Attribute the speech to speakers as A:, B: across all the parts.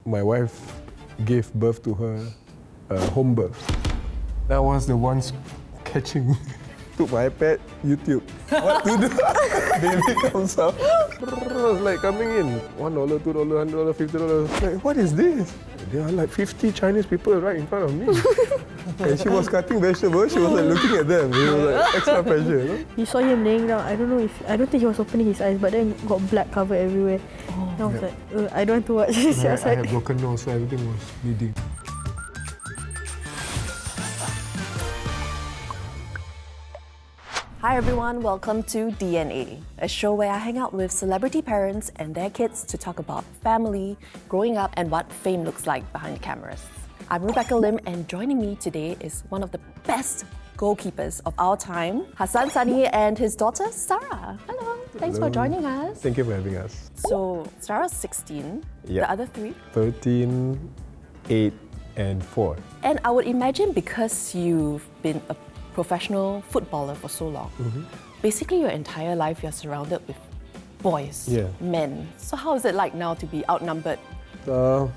A: my wife gave birth to her home birth. I was the one catching. Took my iPad, YouTube. What to do? Baby comes out. It's like coming in. $1, $2, $100, $50. Like, what is this? There are like 50 Chinese people right in front of me. And she was cutting vegetables. She was like looking at them. It was like extra pressure. You know?
B: You saw him laying down. I don't think he was opening his eyes, but then got blood covered everywhere. And I was like, I don't want to watch this.
A: I had broken nose, so everything was bleeding.
C: Hi everyone, welcome to DNA, a show where I hang out with celebrity parents and their kids to talk about family, growing up, and what fame looks like behind the cameras. I'm Rebecca Lim, and joining me today is one of the best goalkeepers of our time, Hassan Sunny and his daughter, Sarah. Hello, thanks for joining us.
A: Thank you for having us.
C: So, Sarah's 16,
A: Yep.
C: the other three?
A: 13, 8, and 4.
C: And I would imagine because you've been a professional footballer for so long, basically your entire life you're surrounded with boys, men. So how is it like now to be outnumbered?
A: I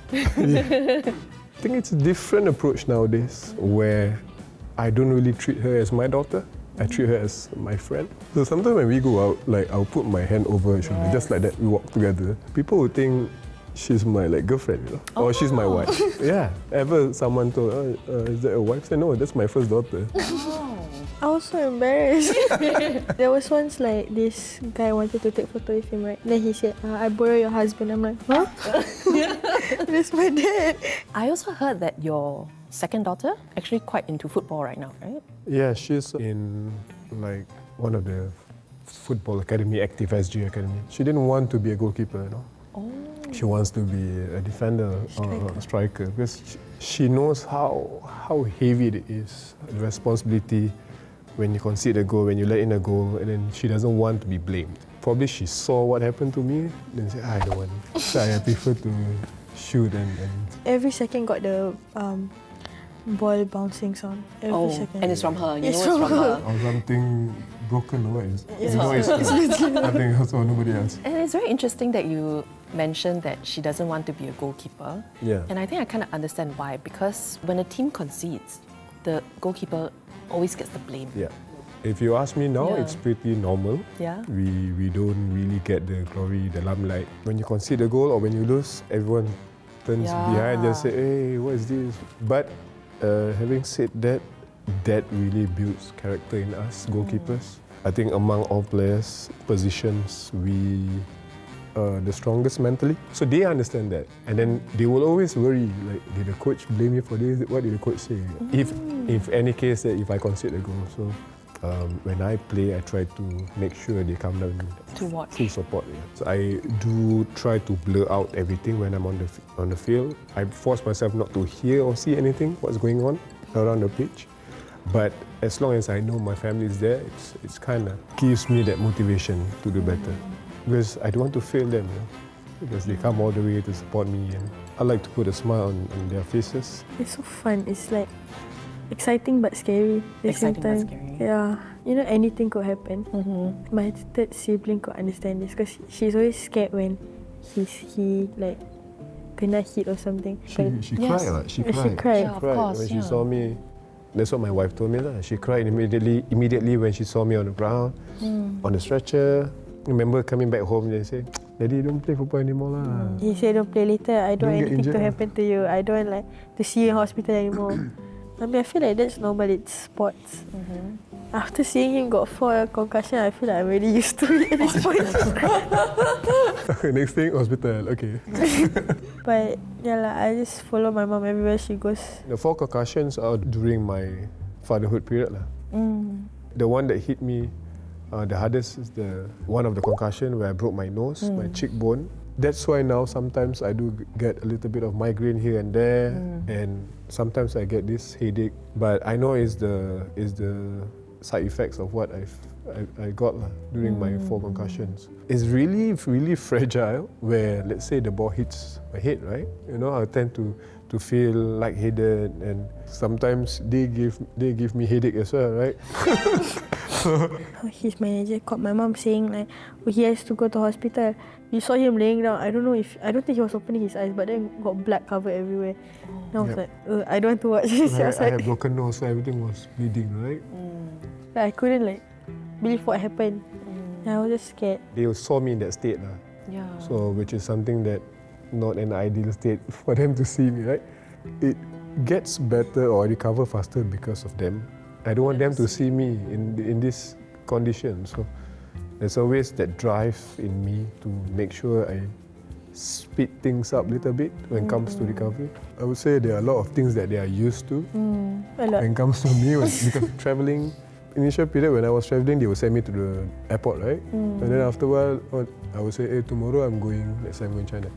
A: think it's a different approach nowadays where I don't really treat her as my daughter. I treat her as my friend. So sometimes when we go out, like I'll put my hand over her shoulder, just like that, we walk together. People will think she's my girlfriend, you know, or she's my wife. Yeah. Ever someone told, is that a wife? I said, no, that's my first daughter.
B: I was so embarrassed. There was once like this guy wanted to take photo with him, right? Then he said, I borrow your husband. I'm like, huh? That's my dad.
C: I also heard that your second daughter actually quite into football right now, right?
A: Yeah, she's in like one of the football academy, Active SG Academy. She didn't want to be a goalkeeper, you know. She wants to be a defender or a striker because she knows how heavy it is, the responsibility when you concede a goal, when you let in a goal, and then she doesn't want to be blamed. Probably she saw what happened to me, then said, I don't want. So I prefer to shoot and...
B: Every second got the ball bouncing sound. Every second.
C: And it's from her. You know it's
B: from
C: her.
A: Or something broken or what? You know it's nothing else or nobody else.
C: And it's very interesting that you mentioned that she doesn't want to be a goalkeeper.
A: Yeah.
C: And I think I kind of understand why, because when a team concedes, the goalkeeper always gets the blame.
A: Yeah. If you ask me now, it's pretty normal.
C: Yeah.
A: We don't really get the glory, the limelight. When you concede a goal or when you lose, everyone turns behind and just say, hey, what is this? But having said that, that really builds character in us, goalkeepers. I think among all players, positions, we are the strongest mentally. So they understand that. And then they will always worry, like, did the coach blame you for this? What did the coach say? If any case, if I concede a goal. So when I play, I try to make sure they come down
C: to watch.
A: Full support. Yeah. So I do try to blur out everything when I'm on the field. I force myself not to hear or see anything, what's going on around the pitch. But as long as I know my family is there, it's kind of gives me that motivation to do better. Because I don't want to fail them, you know, because they come all the way to support me, and I like to put a smile on their faces.
B: It's so fun. It's like exciting but scary.
C: Exciting but scary.
B: Yeah. You know, anything could happen. My third sibling could understand this because she's always scared when he like kena hit or something.
A: She cried, right? She cried.
C: Yeah, of course,
A: when she saw me. That's what my wife told me. She cried immediately when she saw me on the ground, on the stretcher. I remember coming back home and say, Daddy, don't play football anymore.
B: He said, don't play later. I don't want anything to
A: injured.
B: happen to you. I don't want to see you in hospital anymore. I mean, I feel like that's normal. It's sports. After seeing him got 4 concussion, I feel like I'm really used to it at this point.
A: Next thing, hospital. Okay.
B: But yeah, I just follow my mom everywhere she goes.
A: The 4 concussions are during my fatherhood period. The one that hit me the hardest is one of the concussion where I broke my nose, my cheekbone. That's why now sometimes I do get a little bit of migraine here and there, and sometimes I get this headache. But I know it's the side effects of what I've I got during my 4 concussions. It's really, really fragile where, let's say, the ball hits my head, right? You know, I tend to feel lightheaded, and sometimes they give me headache as well, right?
B: His manager called my mom saying like he has to go to hospital. We saw him laying down. I don't think he was opening his eyes, but then got blood covered everywhere. And I was like, I don't want to watch this.
A: I had broken nose, so everything was bleeding, right?
B: I couldn't believe what happened. I was just scared.
A: They saw me in that state,
C: Yeah.
A: so which is something that not an ideal state for them to see me, right? It gets better or recover faster because of them. I don't want them to see me in this condition. So there's always that drive in me to make sure I speed things up a little bit when it comes to recovery. I would say there are a lot of things that they are used to
B: A lot.
A: when it comes to me because traveling. Initial period when I was traveling, they would send me to the airport, right? And then after a while, I would say, hey, tomorrow I'm going, let's say I'm going China.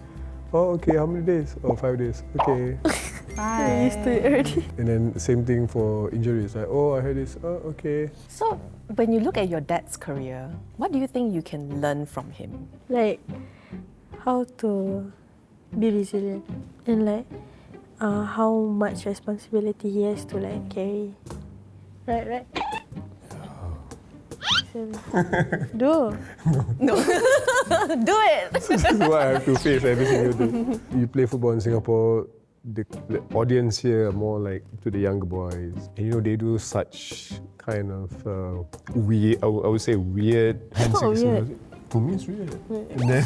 A: Oh, okay, how many days? Oh, 5 days. Okay.
B: I used to it already.
A: And then same thing for injuries. Like, oh, I had this. Oh, okay.
C: So, when you look at your dad's career, what do you think you can learn from him?
B: Like how to be resilient and how much responsibility he has to carry. Right. Do.
C: No. Do it!
A: This is what I have to face every single day. You play football in Singapore, the audience here are more to the younger boys. And they do such kind of weird, I would say weird handshakes.
B: weird.
A: For me, it's weird. And then,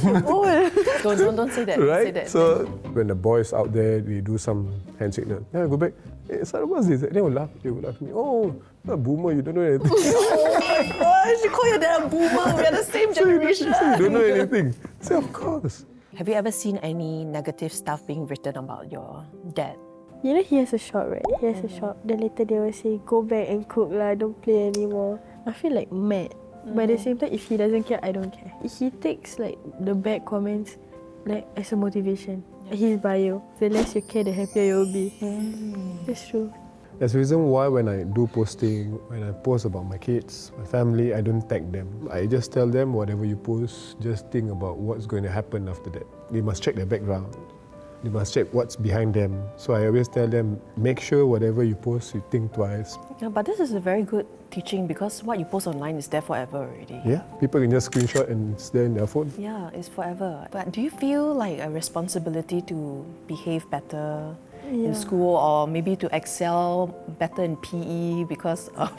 C: Don't say that.
A: right?
C: Say that.
A: So when the boys out there, we do some handshake. Then I go back. Hey, Sarah, what's this? They will laugh. They will laugh at me. Oh, you're a boomer. You don't know anything.
C: Oh my gosh, you call your dad a boomer. We are the same generation.
A: So you don't know anything. Say, of course.
C: Have you ever seen any negative stuff being written about your dad?
B: You know he has a shop, right? He has a shop. Then later they will say, go back and cook lah, don't play anymore. I feel mad. But at the same time, if he doesn't care, I don't care. He takes the bad comments as a motivation. His bio. The less you care, the happier you'll be. It's true.
A: That's the reason why when I do posting, when I post about my kids, my family, I don't tag them. I just tell them whatever you post, just think about what's going to happen after that. They must check their background. They must check what's behind them. So I always tell them, make sure whatever you post, you think twice.
C: Yeah, but this is a very good teaching because what you post online is there forever already.
A: Yeah, people can just screenshot and it's there in their phone.
C: Yeah, it's forever. But do you feel like a responsibility to behave better in school or maybe to excel better in PE because of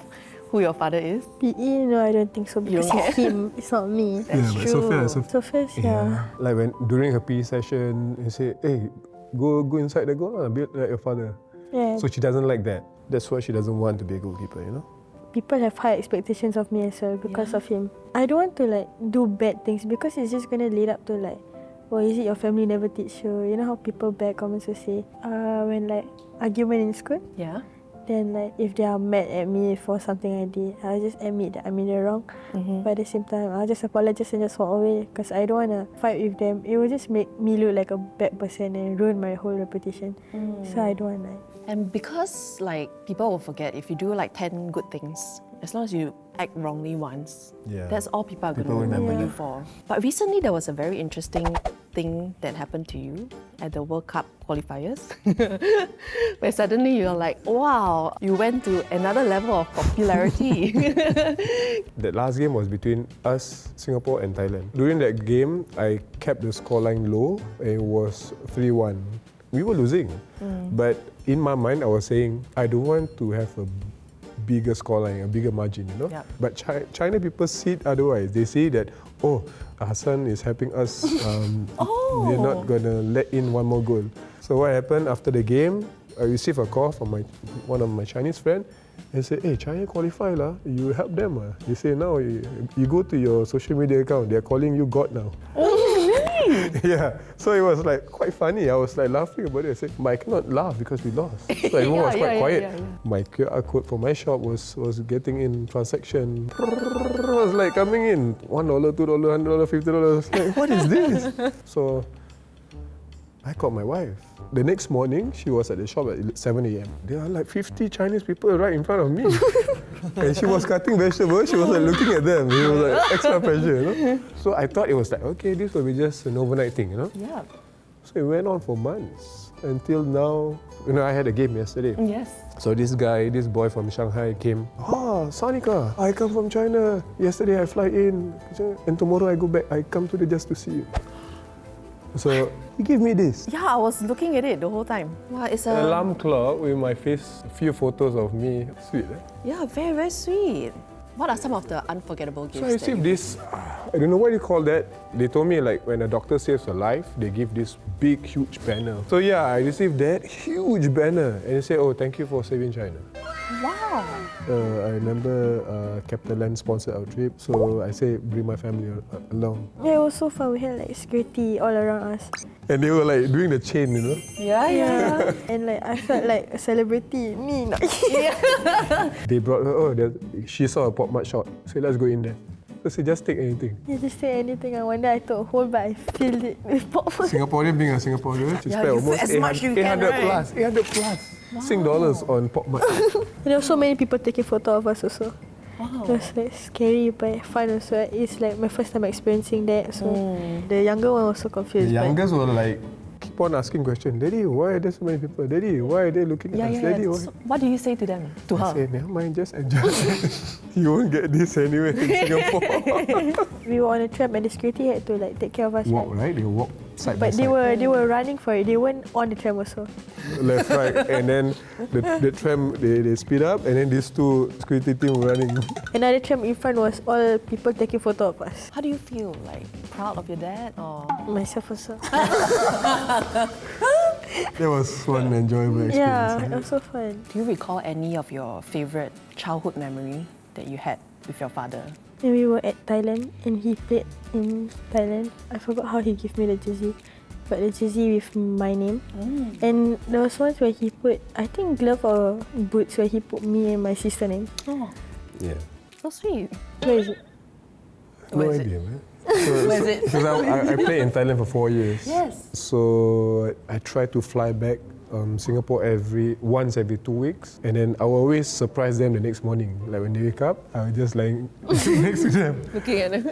C: who your father is?
B: PE, no, I don't think so because it's him, it's not me.
C: That's true.
B: Sophia, yeah.
A: Like when during her PE session, you say, hey, go inside the goal, be like your father.
B: Yeah.
A: So she doesn't like that. That's why she doesn't want to be a goalkeeper,
B: People have high expectations of me as well because of him. I don't want to do bad things because it's just gonna lead up to is it your family never teach you? You know how people bad comments will say when argument in school?
C: Yeah.
B: Then if they are mad at me for something I did, I'll just admit that I'm in the wrong. But at the same time, I'll just apologize and just walk away because I don't want to fight with them. It will just make me look like a bad person and ruin my whole reputation. So I don't want that.
C: And because people will forget if you do 10 good things, as long as you act wrongly once, that's all people are going to remember you for. But recently there was a very interesting thing that happened to you at the World Cup qualifiers where suddenly you're like, wow, you went to another level of popularity.
A: That last game was between us, Singapore and Thailand. During that game, I kept the scoreline low and it was 3-1. We were losing. But in my mind, I was saying, I don't want to have a bigger scoreline, a bigger margin,
C: Yep.
A: But China people see it otherwise. They see that, Hassan is helping us. We're not going to let in one more goal. So what happened after the game, I received a call from one of my Chinese friends. They said, hey, China qualify lah. You help them. They say, now you go to your social media account. They're calling you God now. Yeah, so it was quite funny. I was laughing about it. I said, but I cannot laugh because we lost. So everyone was quite quiet.
C: Yeah.
A: My QR code for my shop was getting in transaction. It was coming in $1, $2, $100, $50. What is this? So I called my wife. The next morning, she was at the shop at 7 a.m. There are 50 Chinese people right in front of me. And she was cutting vegetables, she was like looking at them. It was like extra pressure, you know. So I thought it was like, okay, this will be just an overnight thing, you know.
C: Yeah.
A: So it went on for months until now. You know, I had a game yesterday.
C: Yes.
A: So this boy from Shanghai came. Sanika, I come from China. Yesterday I fly in, and tomorrow I go back. I come today just to see you. So he gave me this.
C: Yeah, I was looking at it the whole time. Wow, it's
A: An alarm clock with my face, a few photos of me. Sweet, eh?
C: Yeah, very, very sweet. What are some of the unforgettable gifts?
A: So I received this, I don't know what you call that. They told me like when a doctor saves a life, they give this big, huge banner. So yeah, I received that huge banner and they say, oh, thank you for saving China.
C: Wow.
A: I remember CapitaLand sponsored our trip, so I say bring my family along.
B: Yeah, it was so fun. We had like security all around us.
A: And they were like doing the chain, you know.
C: Yeah.
B: And like I felt like a celebrity. Me, not
A: They brought her, she saw a pop mart shop, so let's go in there. So she just take anything.
B: You just say anything. I wonder I took a whole, but I filled it with popcorn.
A: Singaporean being a Singaporean, she spent
C: you
A: almost
C: as much you can,
A: 800
C: right?
A: plus, 800 plus Sing dollars on pop mart.
B: There were so many people taking photo of us also.
C: Wow.
B: It was like scary but fun also. It's like my first time experiencing that. So the younger one was so confused.
A: The youngest were like, keep on asking questions. Daddy, why are there so many people? Daddy, why are they looking at us? Daddy, why?
C: So what do you say to them? To
A: I
C: her?
A: say, never mind, just enjoy. You won't get this anywhere in Singapore.
B: We were on a tram and the security had to like take care of us.
A: Walk, right? They walk side by
B: But
A: side.
B: they were running for it. They weren't on the tram also.
A: Left, right. And then the tram, they speed up and then these two security team were running.
B: Another tram in front was all people taking photo of us.
C: How do you feel? Like proud of your dad or?
B: Myself also.
A: That was one enjoyable experience.
B: Yeah, it was so fun.
C: Do you recall any of your favorite childhood memory that you had with your father?
B: Then we were at Thailand and he played in Thailand. I forgot how he gave me the jersey, but the jersey with my name. And there was once where he put, I think glove or boots, where he put me and my sister name.
C: Oh,
A: Yeah.
C: so sweet.
B: Where is it?
A: No
C: Where is it?
A: idea, man.
C: Where is it?
A: Because I played in Thailand for 4 years.
C: Yes.
A: So I try to fly back Singapore once every 2 weeks, and then I will always surprise them the next morning. Like when they wake up, I will just lying next to them.
C: Looking at it.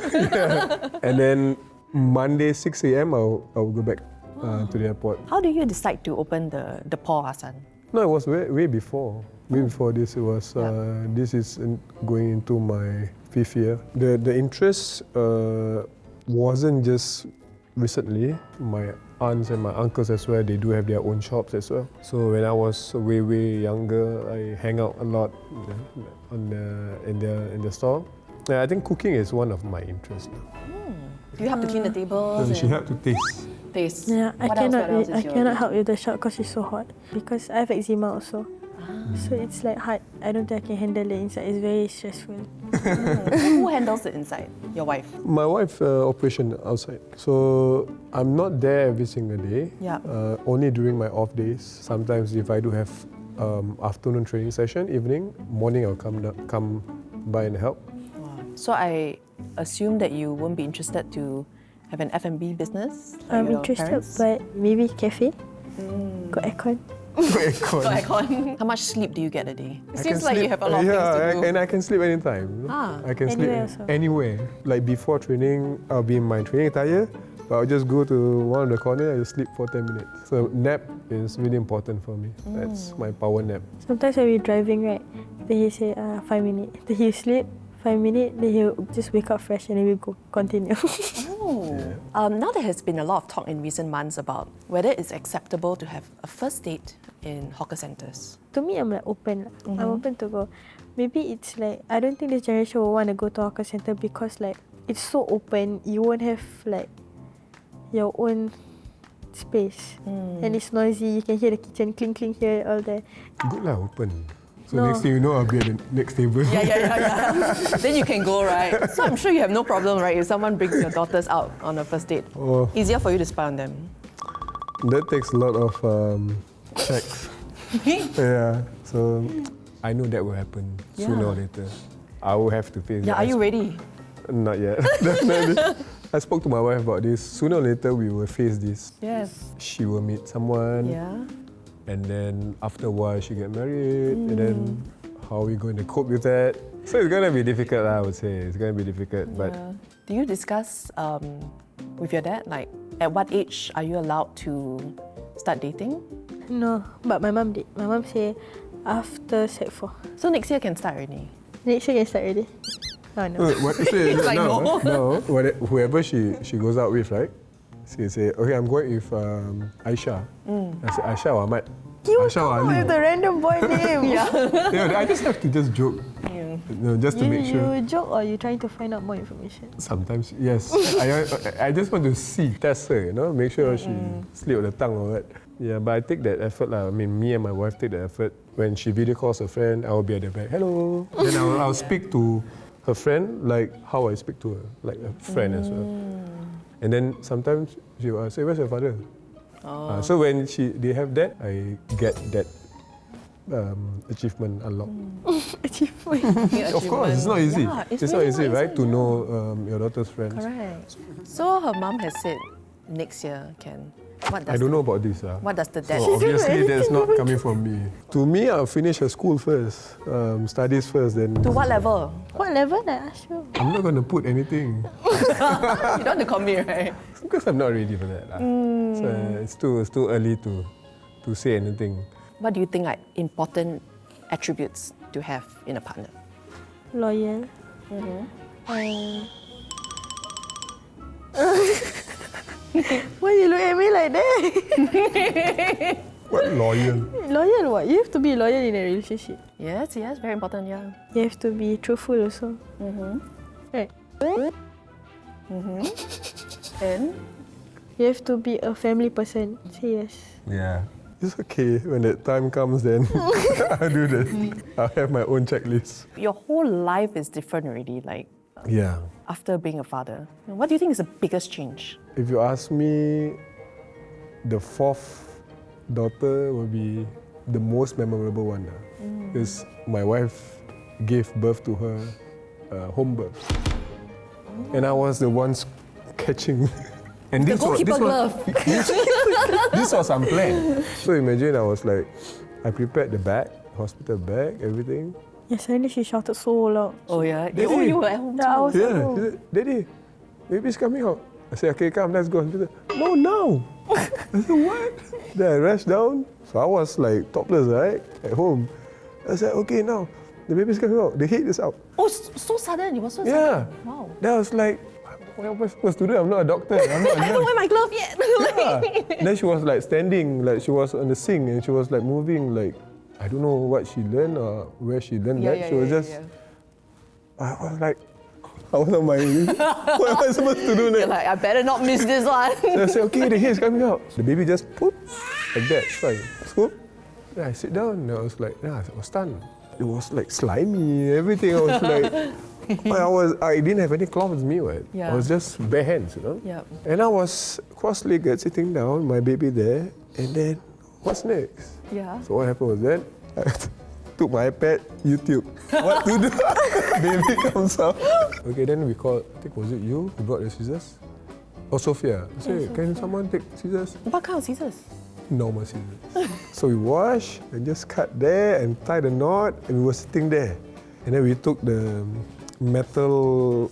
A: And then Monday 6 a.m. I'll go back to the airport.
C: How do you decide to open the Paul Hassan?
A: No, it was way before. Way before this, it was. This is going into my 5th year. The interest wasn't just recently. My aunts and my uncles as well, they do have their own shops as well. So when I was way younger, I hang out a lot in the store. Yeah, I think cooking is one of my interests now.
C: Do you have to clean the tables?
A: She had to taste.
C: Taste.
B: Yeah,
C: What else is
B: I
C: your-
B: cannot help with the shop because it's so hot. Because I have eczema also. So it's like hard. I don't think I can handle the inside. It's very stressful.
C: Who handles it inside? Your wife?
A: My wife operation outside, so I'm not there every single day.
C: Yeah.
A: Only during my off days. Sometimes if I do have afternoon training session, evening, morning I'll come by and help.
C: So I assume that you won't be interested to have an F&B business? like
B: I'm
C: your
B: interested,
C: parents?
B: but maybe cafe. Got aircon.
C: Got aircon. How much sleep do you get a day? It
A: I
C: seems
A: can
C: like you
A: sleep-
C: have a lot of things to do.
A: and I can sleep anytime. You know? I can sleep
B: Anywhere also.
A: anywhere. Like before training, I'll be in my training attire, but I'll just go to one of the corner and sleep for 10 minutes. So nap is really important for me. That's my power nap.
B: Sometimes when we're driving, right, then he say 5 minutes. Then he'll sleep 5 minutes, then he'll just wake up fresh and then we'll go continue.
C: Now there has been a lot of talk in recent months about whether it's acceptable to have a first date in hawker centres.
B: To me, I'm like open. I'm open to go. Maybe it's like, I don't think this generation will want to go to hawker centre because like it's so open. You won't have like your own space. And it's noisy. You can hear the kitchen clink here, all there.
A: Good lah, open. So
B: No.
A: next thing you know, I'll be at the next table.
C: Yeah. Then you can go, right? So I'm sure you have no problem, right? If someone brings your daughters out on a first date,
A: Oh.
C: easier for you to spy on them.
A: That takes a lot of checks. Yeah. So I know that will happen sooner or later. I will have to face
C: Yeah,
A: that.
C: are you ready?
A: Not yet. Definitely. I spoke to my wife about this. Sooner or later, we will face this.
C: Yes.
A: She will meet someone,
C: Yeah.
A: and then after a while, she get married, and then how are we going to cope with that? So it's going to be difficult, I would say. It's going to be difficult. But
C: do you discuss with your dad, like, at what age are you allowed to start dating?
B: No, but my mum did. My mum say after Sec 4.
C: So next year can start already?
B: Next year can start already. Oh no.
A: what say?
C: It's like, no.
A: No. Whoever she goes out with, right? She say, okay, I'm going with Aisha. I say, Aisha or Ahmad?
B: You
A: Aisha or
B: come
A: Ali?
B: with the random boy name.
A: Yeah, I just have to just joke. Just to make sure.
B: You joke or you trying to find out more information?
A: Sometimes, yes. I just want to test her, make sure she slip the tongue or what. Yeah, but I take that effort. I mean, me and my wife take the effort. When she video calls a friend, I will be at the back, hello. Then I'll speak to her friend like how I speak to her, like a friend as well. And then sometimes she will say, where's your father? So when they have that, I get that achievement unlocked.
B: Achievement.
A: Of course, it's not easy.
C: Yeah,
A: it's not
C: really
A: easy, right, to
C: yeah.
A: know your daughter's friends.
C: Correct. So her mum has said next year can.
A: I don't know about this.
C: What does the dad
A: So obviously that's not coming from me. To me, I'll finish her school first, studies first, then...
C: To what level?
B: What level I ask you?
A: I'm not going to put anything.
C: You don't want to commit, right?
A: Because I'm not ready for that. So it's too early to say anything.
C: What do you think are important attributes to have in a partner?
B: Loyal. Why you look at me like that?
A: What loyal?
B: Loyal what? You have to be loyal in a relationship.
C: Yes, very important, yeah.
B: You have to be truthful also. Right.
C: And?
B: You have to be a family person. Say yes.
A: Yeah. It's okay. When that time comes, then I'll do that. I'll have my own checklist.
C: Your whole life is different already, like,
A: Yeah.
C: after being a father. What do you think is the biggest change?
A: If you ask me, the fourth daughter will be the most memorable one. Because my wife gave birth to her home birth. And I was the one catching. And
C: The goalkeeper glove.
A: This was unplanned. So imagine I was like, I prepared the bag, hospital bag, everything.
B: Yeah, suddenly she shouted so loud.
C: Oh yeah?
A: Daddy.
C: Oh, you were at home
B: Yeah, I
C: too.
B: was at
A: Yeah,
B: home.
A: she said, Daddy, baby's coming out. I said, okay, come, let's go. Hospital. No, now. I said, what? Then I rushed down. So I was like topless, right, at home. I said, okay, now, the baby's coming out. The head is out.
C: Oh, so sudden. It was so
A: Yeah.
C: sudden. Wow.
A: Then I was like, what am I supposed to do? I'm not a doctor. I'm not a
C: I haven't
A: nurse.
C: wear my glove yet.
A: Yeah. Then she was like standing, like she was on the sink and she was like moving, like I don't know what she learned or where she learned that. She was just. I was like, I was on my. What am I supposed to do
C: You're
A: next?
C: like, I better not miss this one.
A: So I said, okay, the hair is coming out. The baby just poop like that. Fine. Scoop. Then I sit down and I was like, I was stunned. It was like slimy, everything. I was like, I didn't have any cloth with me, right?
C: Yeah.
A: I was just bare hands,
C: Yep.
A: And I was cross-legged, sitting down, my baby there, and then what's next?
C: Yeah.
A: So what happened was that I took my iPad, YouTube, what to do? Baby comes out. Okay, then we called, I think was it you who brought the scissors? Oh, Sophia. I said, can someone take scissors?
C: What kind of scissors?
A: Normal scissors. So we wash and just cut there and tie the knot, and we were sitting there. And then we took the metal,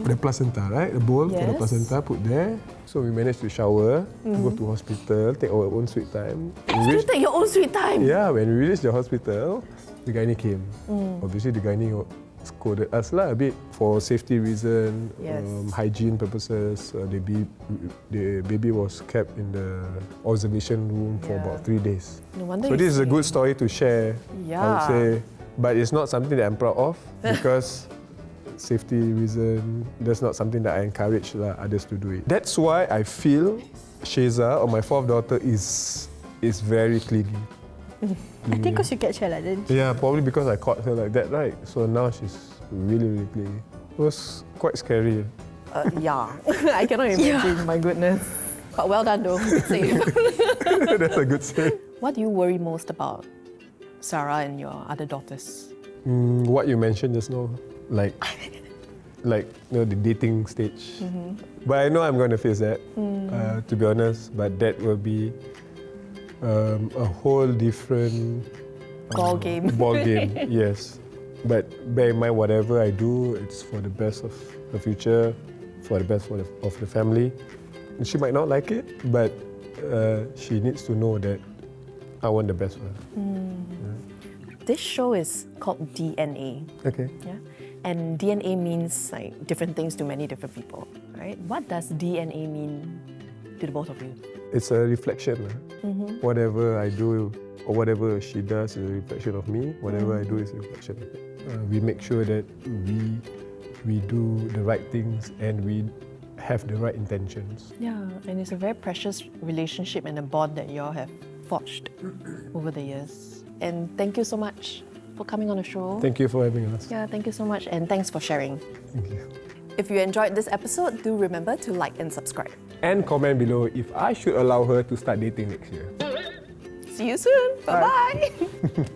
A: the placenta, right? The bowl for the
C: Yes.
A: placenta, put there. So we managed to shower, go to hospital, take our own sweet time.
C: Still take your own sweet time.
A: Yeah, when we reached the hospital, the gynae came. Obviously, the gynae scolded us a bit for safety reason,
C: Yes.
A: hygiene purposes. The baby was kept in the observation room for
C: Yeah.
A: about 3 days.
C: No wonder
A: So
C: you
A: this is a
C: see.
A: good story to share, I would
C: Yeah.
A: say. But it's not something that I'm proud of because safety reason, that's not something that I encourage others to do it. That's why I feel Sheza, or my fourth daughter, is very clingy.
B: I think because you catch her like that.
A: Yeah, probably because I caught her like that, right? So now she's really clingy. It was quite scary.
C: Yeah. I cannot imagine, my goodness. But well done though. Safe.
A: That's a good say.
C: What do you worry most about Sarah and your other daughters?
A: What you mentioned just now, like the dating stage. But I know I'm going to face that, to be honest. But that will be a whole different
C: Ball game.
A: Ball game, yes. But bear in mind, whatever I do, it's for the best of the future, for the best of the family. And she might not like it, but she needs to know that I want the best for her.
C: This show is called DNA.
A: Okay.
C: Yeah, and DNA means like different things to many different people, right? What does DNA mean to the both of you?
A: It's a reflection. Whatever I do or whatever she does is a reflection of me. Whatever I do is a reflection of it. We make sure that we do the right things and we have the right intentions.
C: Yeah, and it's a very precious relationship and a bond that you all have forged over the years. And thank you so much for coming on the show.
A: Thank you for having us.
C: Yeah, thank you so much, and thanks for sharing.
A: Thank you.
C: If you enjoyed this episode, do remember to like and subscribe.
A: And comment below if I should allow her to start dating next year.
C: See you soon. Bye-bye.